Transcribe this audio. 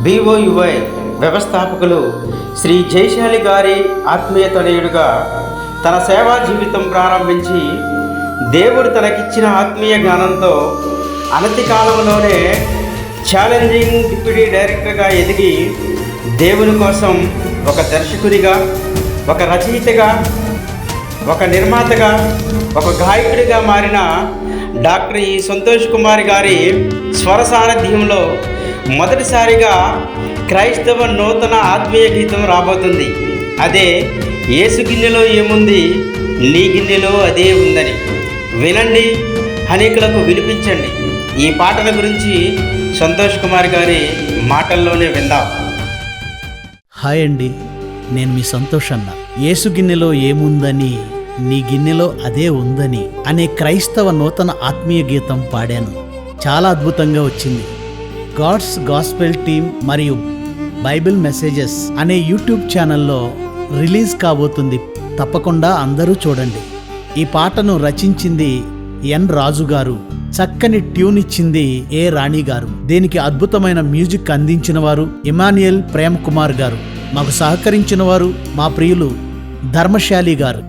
BOUI వ్యవస్థాపకులు శ్రీ జయశాలి గారి ఆత్మీయ తనయుడుగా తన సేవా జీవితం ప్రారంభించి దేవుడు తనకిచ్చిన ఆత్మీయ జ్ఞానంతో అనతి కాలంలోనే ఛాలెంజింగ్ డిప్యూటీ డైరెక్టర్గా ఎదిగి దేవుని కోసం ఒక దర్శకునిగా, ఒక రచయితగా, ఒక నిర్మాతగా, ఒక గాయకుడిగా మారిన డాక్టర్ ఈ సంతోష్ కుమార్ గారి స్వర సారథ్యంలో మొదటిసారిగా క్రైస్తవ నూతన ఆత్మీయ గీతం రాబోతుంది. అదే యేసు గిన్నెలో ఏముంది, నీ గిన్నెలో అదే ఉందని. వినండి, అనేకులకు వినిపించండి. ఈ పాటల గురించి సంతోష్ కుమార్ గారి మాటల్లోనే విందాం. హాయ్ అండి, నేను మీ సంతోష్ అన్న. యేసు గిన్నెలో ఏముందని, నీ గిన్నెలో అదే ఉందని అనే క్రైస్తవ నూతన ఆత్మీయ గీతం పాడాను. చాలా అద్భుతంగా వచ్చింది. గాడ్స్ గాస్పెల్ టీమ్ మరియు బైబిల్ మెసేజెస్ అనే యూట్యూబ్ ఛానల్లో రిలీజ్ కాబోతుంది. తప్పకుండా అందరూ చూడండి. ఈ పాటను రచించింది ఎన్ రాజు గారు, చక్కని ట్యూన్ ఇచ్చింది ఏ రాణి గారు. దీనికి అద్భుతమైన మ్యూజిక్ అందించిన వారు ఇమాన్యుయల్ ప్రేమ్ కుమార్ గారు. మాకు సహకరించిన వారు మా ప్రియులు ధర్మశాలి గారు.